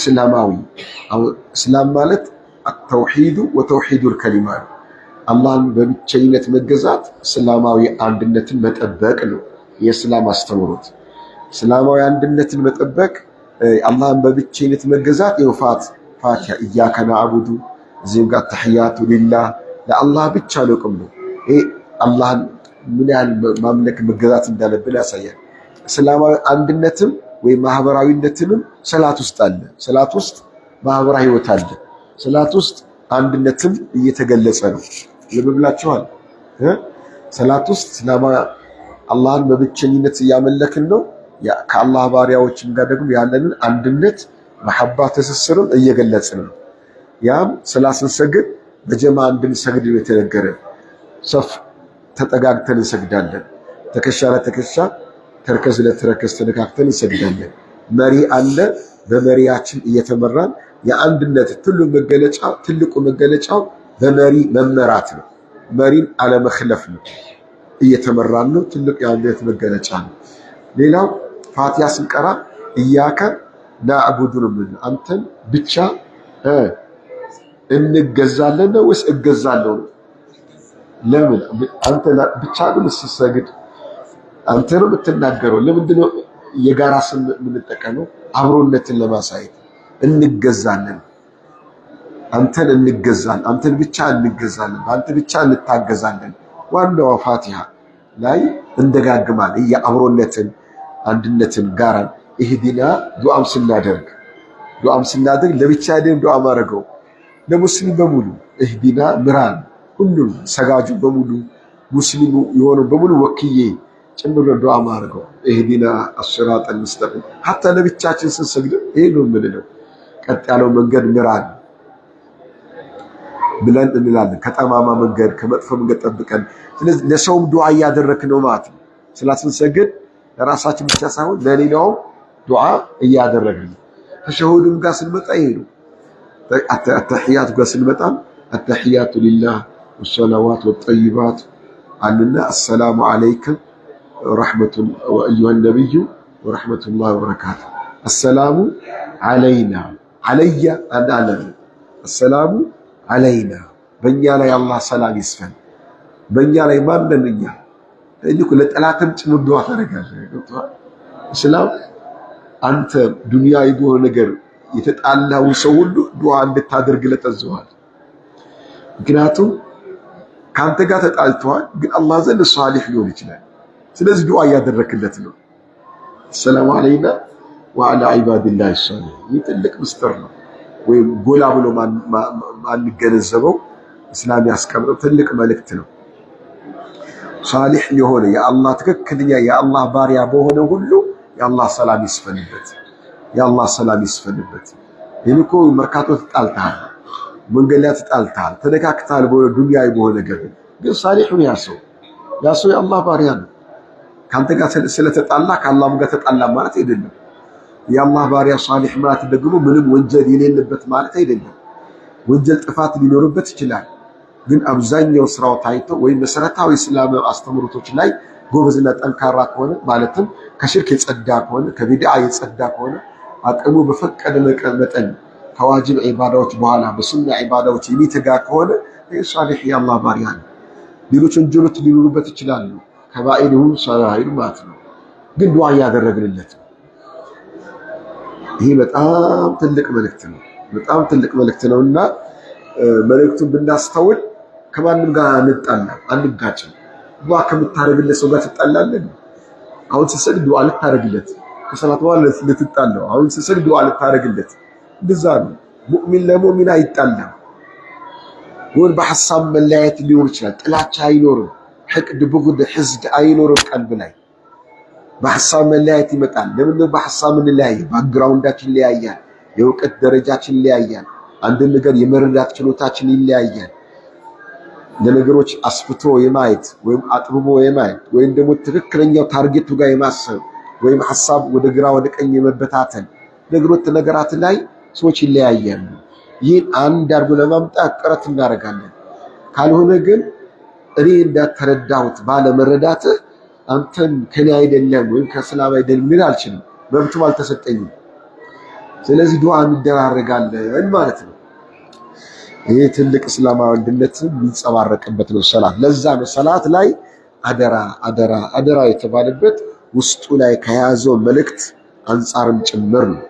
እስላማዊ እስላም ማለት التوحيد وتوحيد الكلمة አላህን በብቸኝነት መገዛት እስላማዊ አንድነትን መጠበቅ ነው የእስላም አስተምሮት። እስላማዊ አንድነትን መጠበቅ አላህን በብቸኝነት መገዛት ፋቲሃ ኢያከ ነዕቡዱ እዚህም ጋር ተሕያቱ ሊላህ ለአላህ ብቻ ነው ቅም ነው። ይሄ አላህን ምን ያህል ማምለክ መገዛት እንዳለብን ያሳያል። እስላማዊ አንድነትም ወይ ማህበራዊነትንም ሰላት ውስጥ አለ። ሰላት ውስጥ ማህበራዊ ህይወት አለ። ሰላት ውስጥ አንድነትም እየተገለጸ ነው። ለብላችኋል ሰላት ውስጥ አላህን በብቸኝነት እያመለክን ነው። ከአላህ ባሪያዎችም ጋር ደግሞ ያለንን አንድነት መሐባ ትስስርም እየገለጽን ነው። ያም ሰላት ስንሰግድ በጀማ እንድንሰግድ ነው የተነገረ። ሰፍ ተጠጋግተን እንሰግዳለን። ትከሻ ለትከሻ ተርከዝ ለተረከዝ ተነካክተን እንሰግዳለን። መሪ አለ። በመሪያችን እየተመራን የአንድነት ትልቁ መገለጫው በመሪ መመራት ነው። መሪን አለመክለፍ ነው። እየተመራን ነው። ትልቅ የአንድነት መገለጫ ነው። ሌላው ፋቲሃ ስንቀራ ኢያከ ነዕቡዱ ነው። አንተን ብቻ እንገዛለን ነው ወይስ እገዛለሁ ነው? ለምን አንተ ብቻ ግን ስትሰግድ አንተ ነው የምትናገረው? ለምንድን ነው የጋራ ስም የምንጠቀመው? አብሮነትን ለማሳየት እንገዛለን። አንተን እንገዛለን፣ አንተን ብቻ እንገዛለን፣ አንተ ብቻ እንታገዛለን። ዋናው ፋቲሃ ላይ እንደጋግማል የአብሮነትን አንድነትን ጋራን ኢህዲና ዱዓም ስናደርግ ለብቻ አይደለም ዱዓ ማድረገው ለሙስሊም በሙሉ ኢህዲና ምራን ሁሉም ሰጋጁ በሙሉ ሙስሊሙ የሆነው በሙሉ ወክዬ ጭምር ዱዓ ማድረገው ኢህዲና አስራጠል ሙስተቂም ሐታ ለብቻችን ስንሰግድ ይሄ ነው የምንለው። ቀጥ ያለው መንገድ ምራን ብለን እንላለን። ከጠማማ መንገድ ከመጥፎ መንገድ ጠብቀን። ስለዚህ ለሰውም ዱዓ እያደረግን ነው ማለት ነው። ሰላት ስንሰግድ ለራሳችን ብቻ ሳይሆን ለሌላው ዱዓ እያደረግን። ተሸሁድም ጋር ስንመጣ ይሄ ነው። አተህያቱ ጋር ስንመጣ አተህያቱ ሊላህ ወሰላዋት ወጠይባት አለና አሰላሙ አለይከ ወራህመቱን ወአዩሃ ነብዩ ወራህመቱላሂ ወበረካቱ። አሰላሙ አለይና አለያ አዳለ አሰላሙ አለይና በእኛ ላይ አላህ ሰላም ይስፈን። በእኛ ላይ ማንነኛ እኮ ለጠላትም ጭምር ዱዓ ታደርጋለህ። እስላም አንተ ዱንያዊ በሆነ ነገር የተጣላው ሰው ሁሉ ዱዓ እንድታደርግለት አዘዋል። ምክንያቱም ካንተ ጋር ተጣልተዋል፣ ግን አላህ ዘንድ ሷሊህ ሊሆን ይችላል። ስለዚህ ዱዓ እያደረክለት ነው። ሰላም አለይና ወዐላ ዒባዲላሂ ሷሊህ። ይህ ትልቅ ምስጢር ነው፣ ወይም ጎላ ብሎ ማንገነዘበው እስላም ያስቀምጠው ትልቅ መልእክት ነው። ሷሊህ የሆነ የአላህ ትክክለኛ የአላህ ባሪያ በሆነ ሁሉ የአላህ ሰላም ይስፈንበት፣ የአላህ ሰላም ይስፈንበት። ይህን እኮ መርካቶ ተጣልተሃል፣ መንገድ ላይ ተጣልተሃል፣ ተነካክተሃል በሆነ ዱንያዊ በሆነ ነገር ግን ሷሊሁን ያ ሰው የአላህ ባሪያ ነው። ካንተ ጋር ስለተጣላ ከአላህም ጋር ተጣላ ማለት አይደለም። የአላህ ባሪያ ሷሊህ ማለት ደግሞ ምንም ወንጀል የሌለበት ማለት አይደለም። ወንጀል ጥፋት ሊኖርበት ይችላል፣ ግን አብዛኛው ስራው ታይቶ ወይ መሰረታዊ እስላማዊ አስተምሮቶች ላይ ጎበዝና ጠንካራ ከሆነ ማለትም ከሽርክ የጸዳ ከሆነ ከቢድዓ የጸዳ ከሆነ አቅሙ በፈቀደ መጠን ከዋጅብ ዒባዳዎች በኋላ በሱና ዒባዳዎች የሚተጋ ከሆነ ሷሊህ የአላህ ባሪያ ነው። ሌሎች ወንጀሎች ሊኖሩበት ይችላሉ፣ ከባኢር ይሁን ሰጋኢር ማለት ነው፣ ግን ዱዓ እያደረግንለት ነው። ይሄ በጣም ትልቅ መልእክት ነው፣ በጣም ትልቅ መልእክት ነውና መልእክቱን ብናስተውል ከማንም ጋር አንጋጭም። ዱዓ ከምታረግለት ሰው ጋር ትጣላለህ። አሁን ስትሰግድ ዱዓ ልታረግለት፣ ከሰላት በኋላ ልትጣለው። አሁን ስትሰግድ ዱዓ ልታረግለት። እንደዛ ነው። ሙእሚን ለሙእሚን አይጣላም። ወን በሐሳብ መለያየት ሊኖር ይችላል፣ ጥላቻ አይኖርም። ሕቅድ፣ ብጉድ፣ ሕዝድ አይኖርም ቀልብ ላይ። በሐሳብ መለያየት ይመጣል። ለምን በሐሳብ እንለያያለን? ባክግራውንዳችን ይለያያል፣ የእውቀት ደረጃችን ይለያያል፣ አንድ ነገር የመረዳት ችሎታችን ይለያያል። ለነገሮች አስፍቶ የማየት ወይም አጥብቦ የማየት ወይም ደግሞ ትክክለኛው ታርጌቱ ጋር የማሰብ ወይም ሐሳብ ወደ ግራ ወደ ቀኝ የመበታተን ነገራት ላይ ሰዎች ይለያያሉ። ይህን አንድ አድርጎ ለማምጣት ጥረት እናደርጋለን። ካልሆነ ግን እኔ እንዳተረዳሁት ባለመረዳትህ አንተን ከኔ አይደለም ወይም ከእስላም አይደለም ምን አልችልም፣ መብቱም አልተሰጠኝም። ስለዚህ ዱዓ እንደራረጋለን ማለት ነው። ይሄ ትልቅ እስላማዊ አንድነት የሚንጸባረቅበት ነው ሰላት። ለዛ ነው ሰላት ላይ አደራ አደራ አደራ የተባለበት ውስጡ ላይ ከያዘው መልእክት አንጻርም ጭምር ነው።